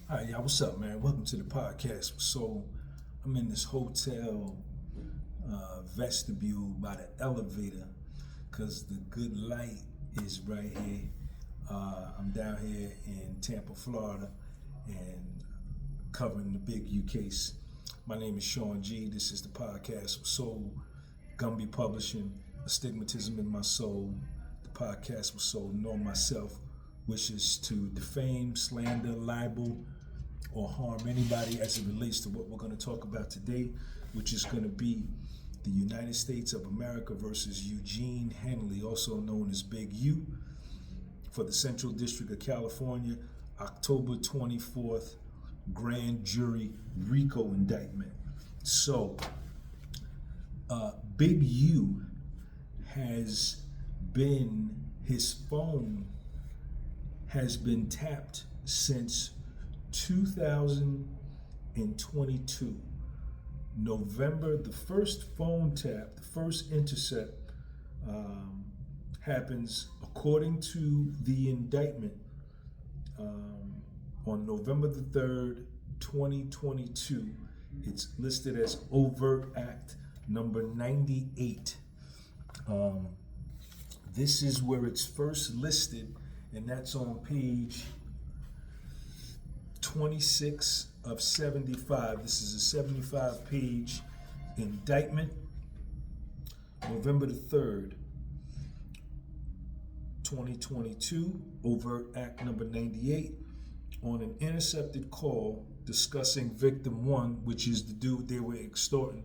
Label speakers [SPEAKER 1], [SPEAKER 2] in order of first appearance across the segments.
[SPEAKER 1] All right, y'all, what's up, man? Welcome to the podcast. So, I'm in this hotel vestibule by the elevator because the good light is right here. I'm down here in Tampa, Florida, and covering the big U case. My name is Sean G. This is the podcast with Soul, Gumby Publishing, Astigmatism in My Soul. The podcast with Soul, know myself, wishes to defame, slander, libel, or harm anybody as it relates to what we're going to talk about today, which is going to be the United States of America versus Eugene Henley, also known as Big U, for the Central District of California, October 24th, grand jury RICO indictment. So, Big U has been, his phone has been tapped since 2022. November, the first phone tap, the first intercept happens according to the indictment on November the 3rd, 2022. It's listed as Overt Act number 98. This is where it's first listed, and that's on page 26 of 75. This is a 75-page indictment. November the 3rd, 2022, Overt Act number 98, on an intercepted call discussing victim one, which is the dude they were extorting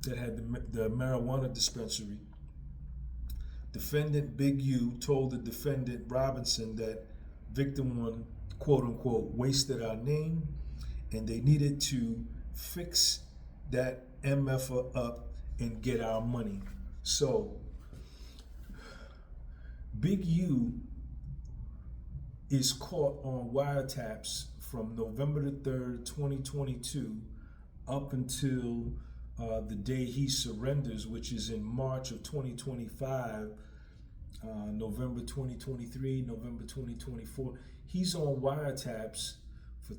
[SPEAKER 1] that had the marijuana dispensary. Defendant Big U told the defendant Robinson that victim one, quote unquote, wasted our name and they needed to fix that MFer up and get our money. So Big U is caught on wiretaps from November the 3rd, 2022 up until the day he surrenders, which is in March of 2025, November 2023, November 2024. He's on wiretaps for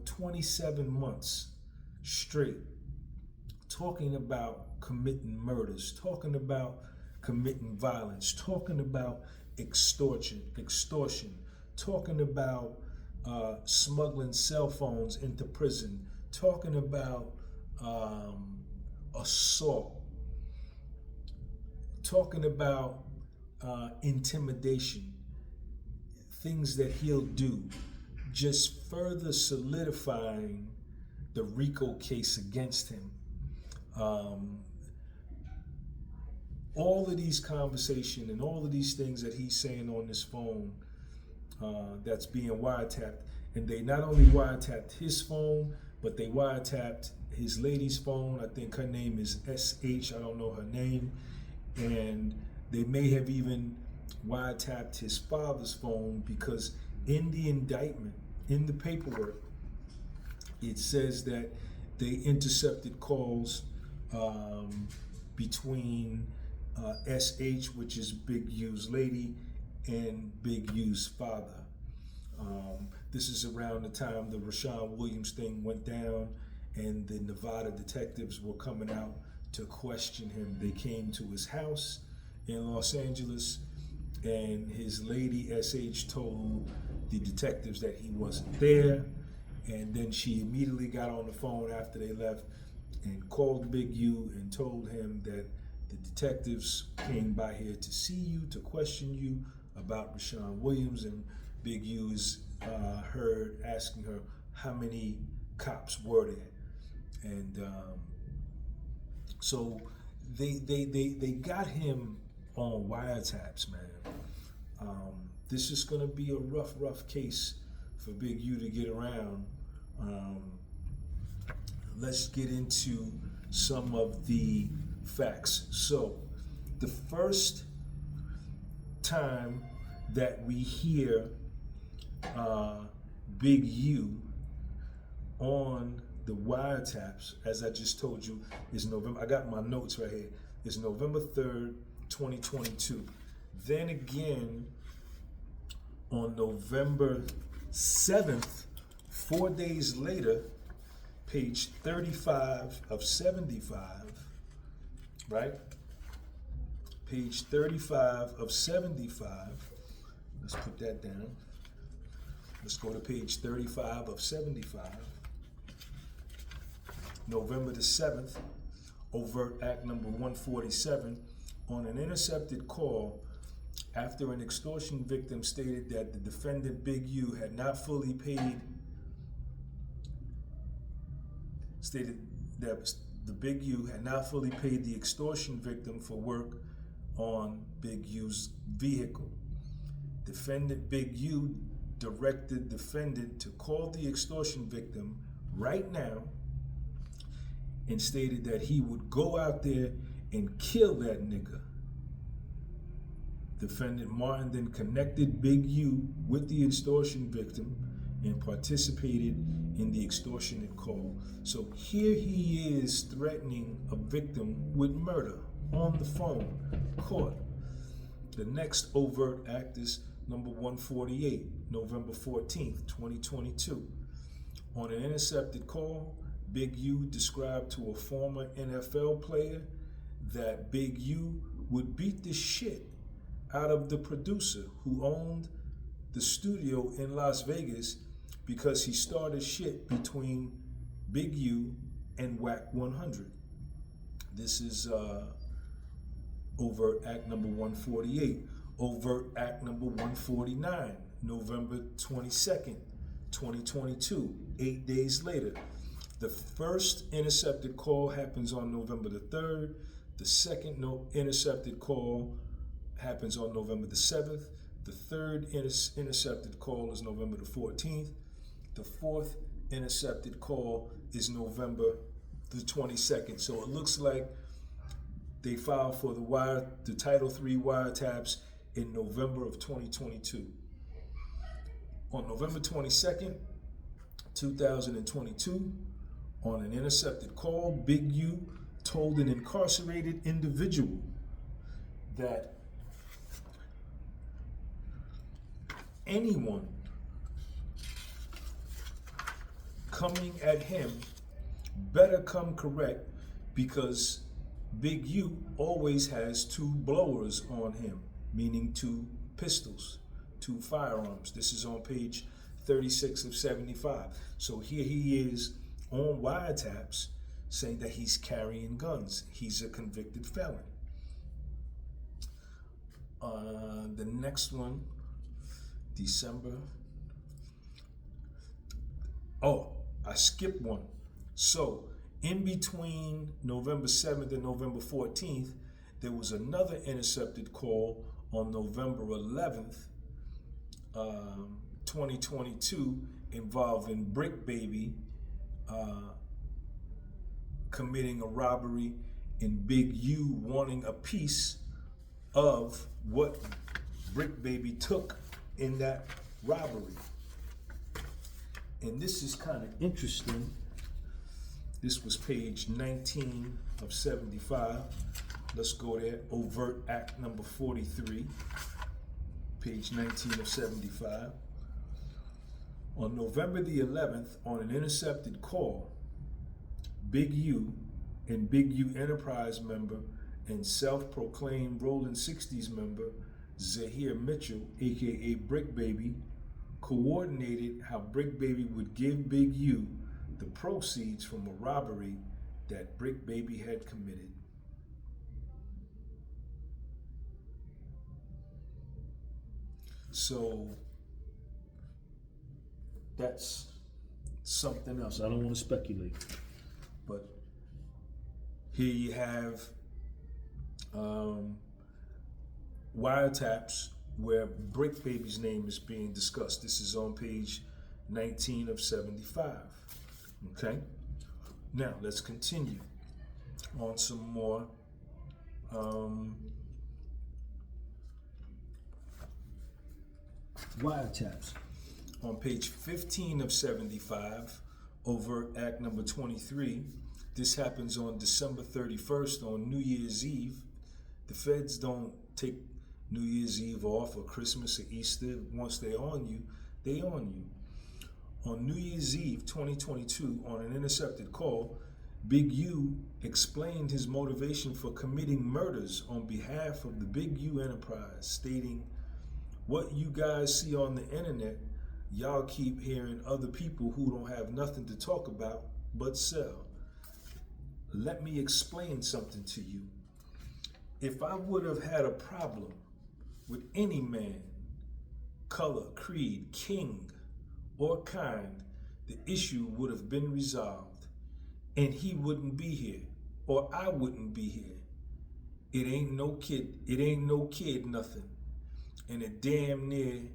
[SPEAKER 1] 27 months straight, talking about committing murders, talking about committing violence, talking about extortion, talking about smuggling cell phones into prison, talking about assault, talking about intimidation, things that he'll do, just further solidifying the RICO case against him. All of these conversations and all of these things that he's saying on this phone that's being wiretapped, and they not only wiretapped his phone, but they wiretapped his lady's phone. I think her name is SH, I don't know her name, and they may have even wiretapped his father's phone, because in the indictment, in the paperwork, it says that they intercepted calls between SH, which is Big U's lady, and Big U's father. This is around the time the Rashawn Williams thing went down and the Nevada detectives were coming out to question him. They came to his house in Los Angeles, and his lady SH told the detectives that he wasn't there, and then she immediately got on the phone after they left and called Big U and told him that the detectives came by here to see you, to question you about Rashawn Williams, and Big U is heard asking her how many cops were there. And so they got him on wiretaps, man. This is gonna be a rough case for Big U to get around. Let's get into some of the facts. So the first time that we hear Big U on the wiretaps, as I just told you, is November. I got my notes right here. It's November 3rd, 2022. Then again, on November 7th, 4 days later, page 35 of 75, right? Page 35 of 75. Let's put that down. Let's go to page 35 of 75. November the 7th, overt act number 147, on an intercepted call after an extortion victim stated that the defendant, Big U, had not fully paid, stated that the Big U had not fully paid the extortion victim for work on Big U's vehicle. Defendant Big U directed defendant to call the extortion victim right now and stated that he would go out there and kill that nigga. Defendant Martin then connected Big U with the extortion victim and participated in the extortionate call. So here he is threatening a victim with murder on the phone, caught. The next overt act is number 148, November 14th, 2022. On an intercepted call, Big U described to a former NFL player that Big U would beat the shit out of the producer who owned the studio in Las Vegas because he started shit between Big U and WAC 100. This is overt act number 148. Overt act number 149, November 22nd, 2022, 8 days later. The first intercepted call happens on November the 3rd. The second intercepted call happens on November the 7th. The third intercepted call is November the 14th. The fourth intercepted call is November the 22nd. So it looks like they filed for the Title III wiretaps in November of 2022. On November 22nd, 2022, on an intercepted call, Big U told an incarcerated individual that anyone coming at him better come correct because Big U always has two blowers on him, meaning two pistols, two firearms. This is on page 36 of 75. So here he is on wiretaps saying that he's carrying guns. He's a convicted felon. The next one, December. Oh, I skipped one. So in between November 7th and November 14th, there was another intercepted call on November 11th, 2022, involving Brick Baby committing a robbery and Big U wanting a piece of what Brick Baby took in that robbery. And this is kind of interesting. This was page 19 of 75. Let's go there. Overt act number 43, page 19 of 75. On November the 11th, on an intercepted call, Big U and Big U Enterprise member and self-proclaimed Rolling 60s member Zahir Mitchell, aka Brick Baby, coordinated how Brick Baby would give Big U the proceeds from a robbery that Brick Baby had committed. So that's something else. I don't want to speculate, but here you have wiretaps where Brick Baby's name is being discussed. This is on page 19 of 75. Okay? Now, let's continue on some more wiretaps. On page 15 of 75, overt act number 23, this happens on December 31st on New Year's Eve. The feds don't take New Year's Eve off or Christmas or Easter. Once they're on you, they on you. On New Year's Eve 2022, on an intercepted call, Big U explained his motivation for committing murders on behalf of the Big U enterprise, stating, "What you guys see on the internet, y'all keep hearing other people who don't have nothing to talk about but sell. Let me explain something to you. If I would have had a problem with any man, color, creed, king, or kind, the issue would have been resolved, and he wouldn't be here, or I wouldn't be here. It ain't no kid nothing, and it damn near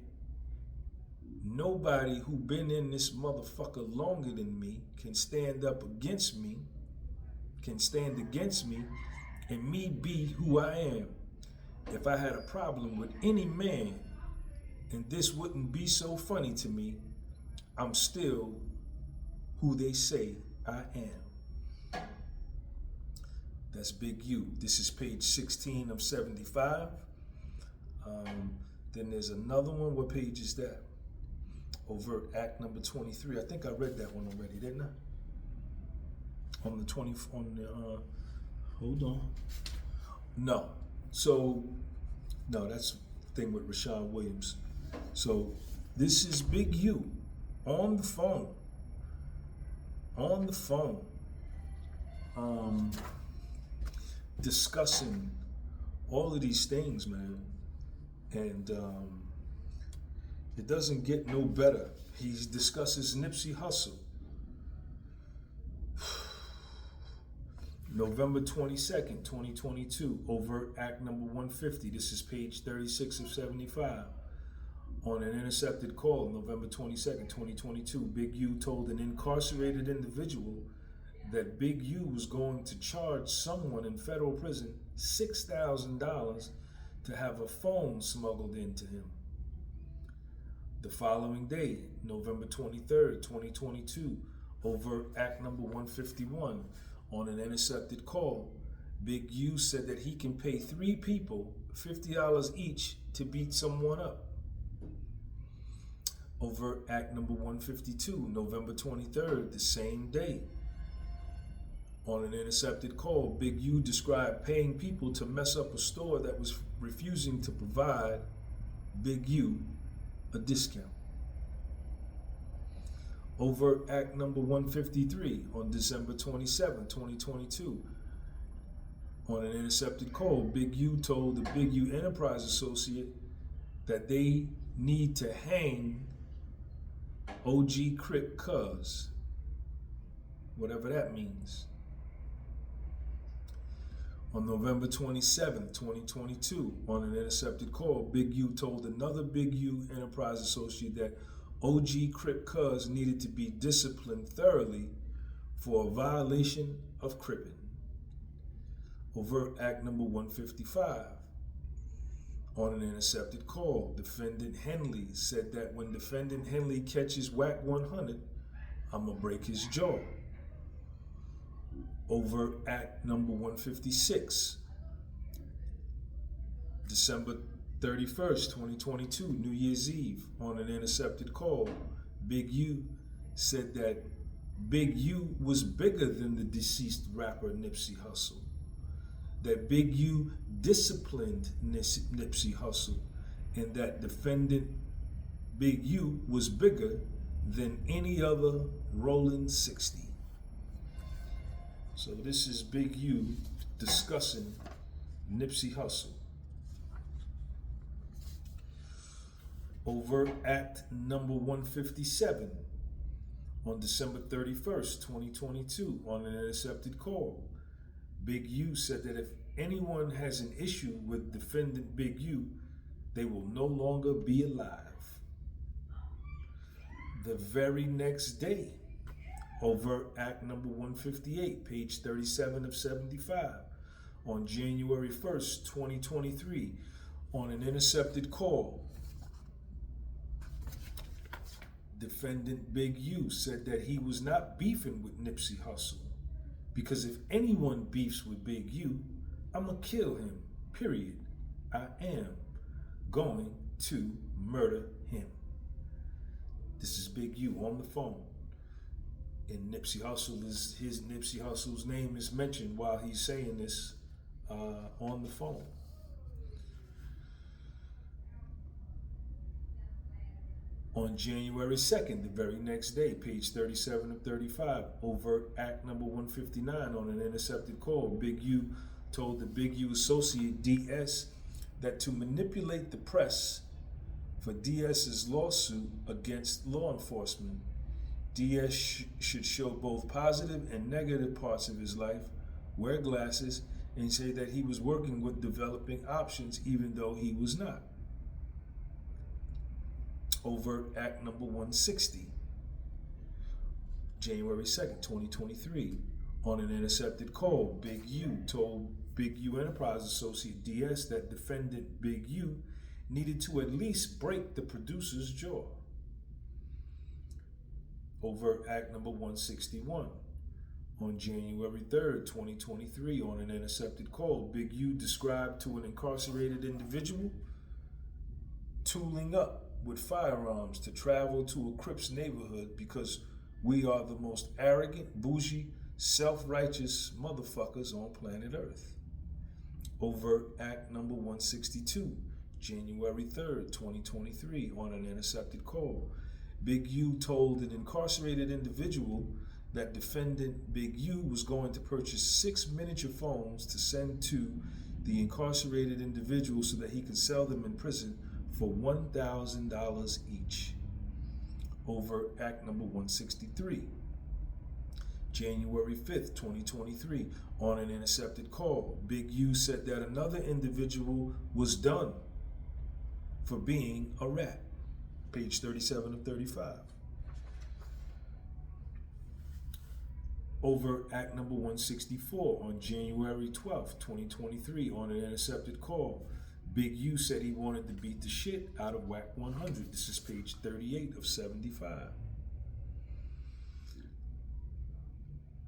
[SPEAKER 1] nobody who been in this motherfucker longer than me can stand against me, and me be who I am. If I had a problem with any man, and this wouldn't be so funny to me, I'm still who they say I am." That's Big U. This is page 16 of 75. Then there's another one. What page is that? Overt Act number 23. I think I read that one already, didn't I? Hold on. No. No, that's the thing with Rashawn Williams. So this is Big U on the phone, discussing all of these things, man. And it doesn't get no better. He discusses Nipsey Hussle. November 22nd, 2022, Overt Act number 150. This is page 36 of 75. On an intercepted call, November 22nd, 2022, Big U told an incarcerated individual that Big U was going to charge someone in federal prison $6,000 to have a phone smuggled into him. The following day, November 23rd, 2022, Overt Act number 151. On an intercepted call, Big U said that he can pay 3 people $50 each to beat someone up. Overt Act number 152, November 23rd, the same day. On an intercepted call, Big U described paying people to mess up a store that was refusing to provide Big U a discount. Overt Act number 153 on December 27, 2022. On an intercepted call, Big U told the Big U Enterprise associate that they need to hang OG Crip Cuz, whatever that means. On November 27, 2022, on an intercepted call, Big U told another Big U Enterprise associate that OG Crip Cuz needed to be disciplined thoroughly for a violation of cripping. Overt Act number 155. On an intercepted call, Defendant Henley said that when Defendant Henley catches Whack 100, I'ma break his jaw. Overt Act number 156. December 31st, 2022, New Year's Eve, on an intercepted call, Big U said that Big U was bigger than the deceased rapper Nipsey Hussle. That Big U disciplined Nipsey Hussle, and that defendant Big U was bigger than any other rolling 60. So this is Big U discussing Nipsey Hussle. Overt Act number 157 on December 31st, 2022, on an intercepted call. Big U said that if anyone has an issue with defendant Big U, they will no longer be alive. The very next day, Overt Act number 158, page 37 of 75, on January 1st, 2023, on an intercepted call, defendant Big U said that he was not beefing with Nipsey Hussle, because if anyone beefs with Big U, I'ma kill him, period. I am going to murder him. This is Big U on the phone. And Nipsey Hussle's name is mentioned while he's saying this on the phone. On January 2nd, the very next day, page 37 of 35, overt act number 159 on an intercepted call. Big U told the Big U associate DS that to manipulate the press for DS's lawsuit against law enforcement, DS should show both positive and negative parts of his life, wear glasses, and say that he was working with developing options even though he was not. Overt Act number 160, January 2nd, 2023. On an intercepted call, Big U told Big U Enterprise associate DS that defendant Big U needed to at least break the producer's jaw. Overt Act number 161. On January 3rd, 2023, on an intercepted call, Big U described to an incarcerated individual tooling up with firearms to travel to a Crips neighborhood because we are the most arrogant, bougie, self-righteous motherfuckers on planet Earth. Overt Act number 162, January 3rd, 2023, on an intercepted call. Big U told an incarcerated individual that defendant Big U was going to purchase 6 miniature phones to send to the incarcerated individual so that he could sell them in prison for $1,000 each. Overt Act number 163, January 5th, 2023, on an intercepted call. Big U said that another individual was done for being a rat. Page 37 of 35. Overt Act number 164 on January 12th, 2023, on an intercepted call. Big U said he wanted to beat the shit out of WAC 100. This is page 38 of 75.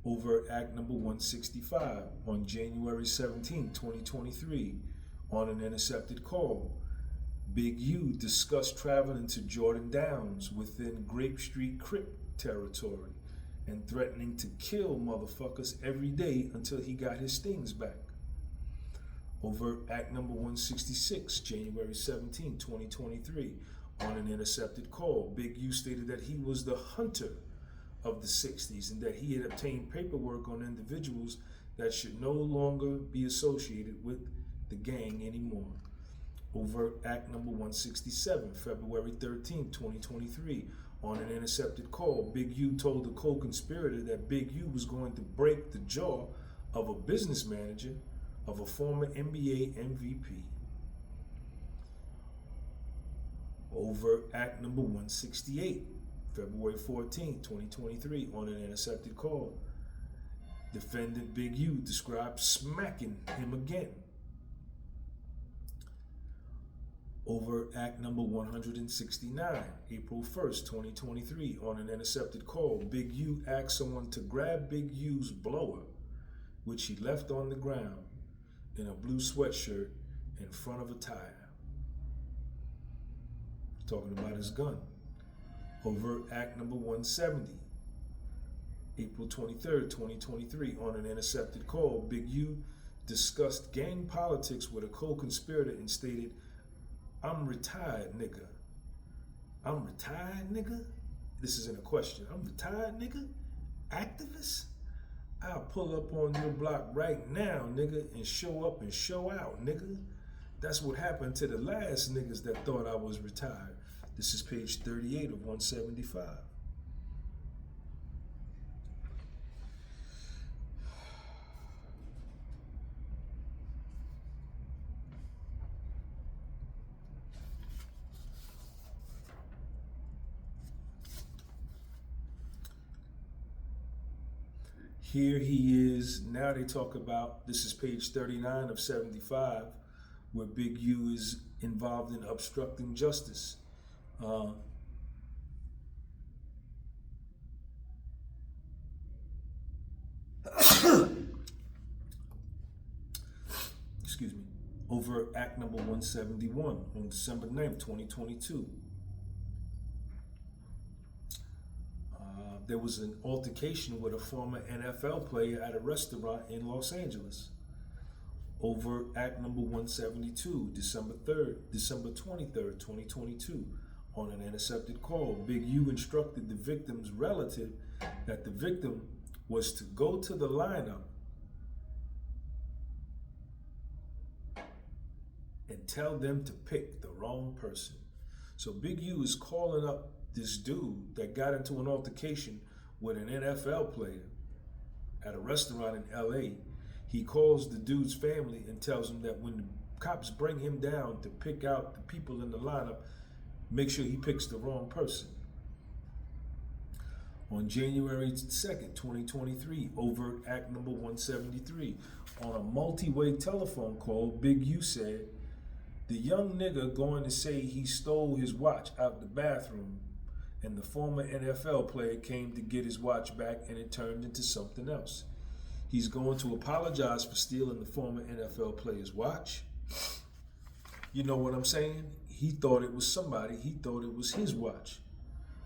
[SPEAKER 1] Overt Act number 165 on January 17, 2023, on an intercepted call. Big U discussed traveling to Jordan Downs within Grape Street Crip territory and threatening to kill motherfuckers every day until he got his things back. Overt Act number 166, January 17, 2023, on an intercepted call. Big U stated that he was the hunter of the 60s and that he had obtained paperwork on individuals that should no longer be associated with the gang anymore. Overt Act number 167, February 13, 2023, on an intercepted call. Big U told the co-conspirator that Big U was going to break the jaw of a business manager of a former NBA MVP. Overt Act number 168, February 14, 2023, on an intercepted call. Defendant Big U described smacking him again. Overt Act number 169, April 1st, 2023, on an intercepted call. Big U asked someone to grab Big U's blower, which he left on the ground in a blue sweatshirt in front of a tire. Talking about his gun. Overt Act number 170, April 23rd, 2023, on an intercepted call. Big U discussed gang politics with a co-conspirator and stated, "I'm retired, nigga." I'm retired, nigga? This isn't a question. I'm retired, nigga? Activist? I'll pull up on your block right now, nigga, and show up and show out, nigga. That's what happened to the last niggas that thought I was retired. This is page 38 of 175. Here he is. Now they talk about, this is page 39 of 75, where Big U is involved in obstructing justice. Excuse me. Overt Act number 171 on December 9th, 2022. there was an altercation with a former NFL player at a restaurant in Los Angeles. Overt Act number 172, December 23rd, 2022. On an intercepted call, Big U instructed the victim's relative that the victim was to go to the lineup and tell them to pick the wrong person. So Big U is calling up this dude that got into an altercation with an NFL player at a restaurant in LA. He calls the dude's family and tells him that when the cops bring him down to pick out the people in the lineup, make sure he picks the wrong person. On January 2nd, 2023, Overt Act number 173. On a multi-way telephone call, Big U said, the young nigga going to say he stole his watch out the bathroom, and the former NFL player came to get his watch back and it turned into something else. He's going to apologize for stealing the former NFL player's watch. You know what I'm saying? He thought it was somebody. He thought it was his watch.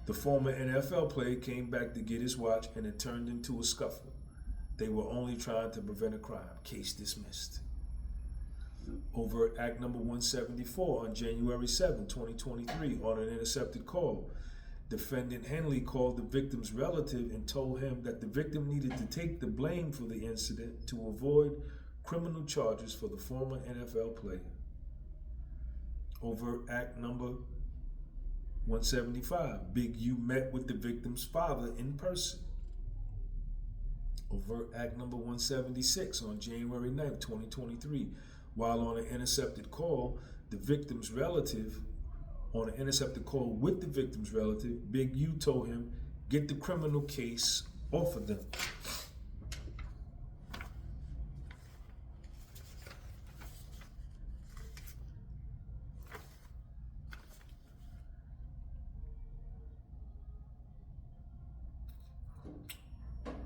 [SPEAKER 1] The former NFL player came back to get his watch and it turned into a scuffle. They were only trying to prevent a crime. Case dismissed. Overt Act number 174 on January 7, 2023 on an intercepted call. Defendant Henley called the victim's relative and told him that the victim needed to take the blame for the incident to avoid criminal charges for the former NFL player. Overt Act number 175. Big U met with the victim's father in person. Overt Act number 176 on January 9th, 2023. While on an intercepted call, with the victim's relative, Big U told him, get the criminal case off of them.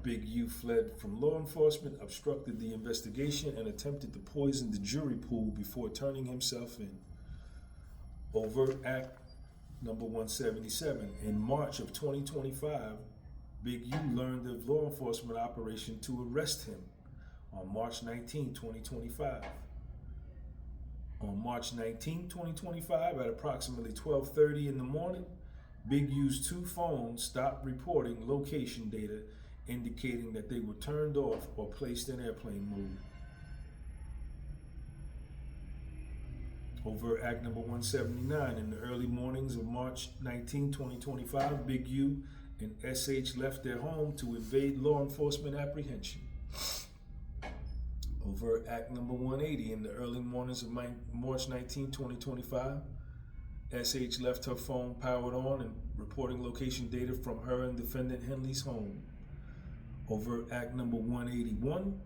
[SPEAKER 1] Big U fled from law enforcement, obstructed the investigation, and attempted to poison the jury pool before turning himself in. Overt Act number 177. In March of 2025, Big U learned of law enforcement operation to arrest him on March 19, 2025. On March 19, 2025, at approximately 12:30 in the morning, Big U's two phones stopped reporting location data indicating that they were turned off or placed in airplane mode. Overt Act number 179. In the early mornings of March 19, 2025, Big U and SH left their home to evade law enforcement apprehension. Overt Act number 180. In the early mornings of March 19, 2025, SH left her phone powered on and reporting location data from her and defendant Henley's home. Overt Act number 181.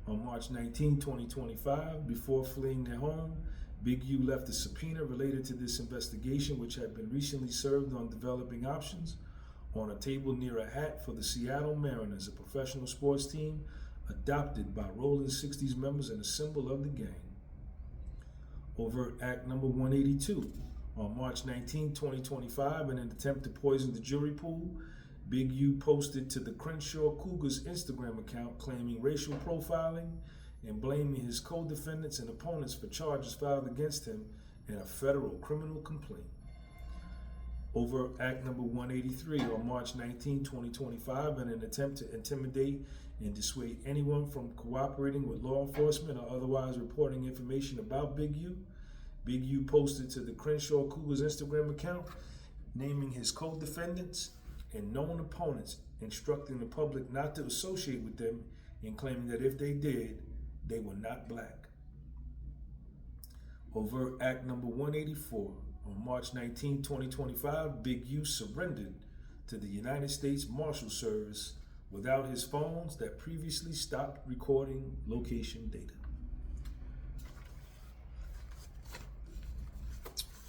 [SPEAKER 1] On March 19, 2025, before fleeing their home, Big U left a subpoena related to this investigation, which had been recently served on developing options, on a table near a hat for the Seattle Mariners, a professional sports team adopted by Rolling 60s members and a symbol of the gang. Overt Act number 182. On March 19, 2025, in an attempt to poison the jury pool, Big U posted to the Crenshaw Cougars Instagram account claiming racial profiling and blaming his co-defendants and opponents for charges filed against him in a federal criminal complaint. Overt Act number 183. On March 19, 2025, in an attempt to intimidate and dissuade anyone from cooperating with law enforcement or otherwise reporting information about Big U posted to the Crenshaw Cougars Instagram account naming his co-defendants and known opponents, instructing the public not to associate with them and claiming that if they did, they were not black. Overt Act number 184. On March 19, 2025, Big U surrendered to the United States Marshal Service without his phones that previously stopped recording location data.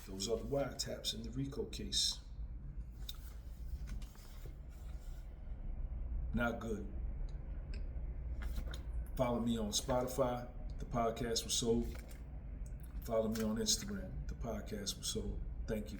[SPEAKER 1] Those are the wiretaps in the RICO case. Not good. Follow me on Spotify. The podcast was sold. Follow me on Instagram. The podcast was sold. Thank you.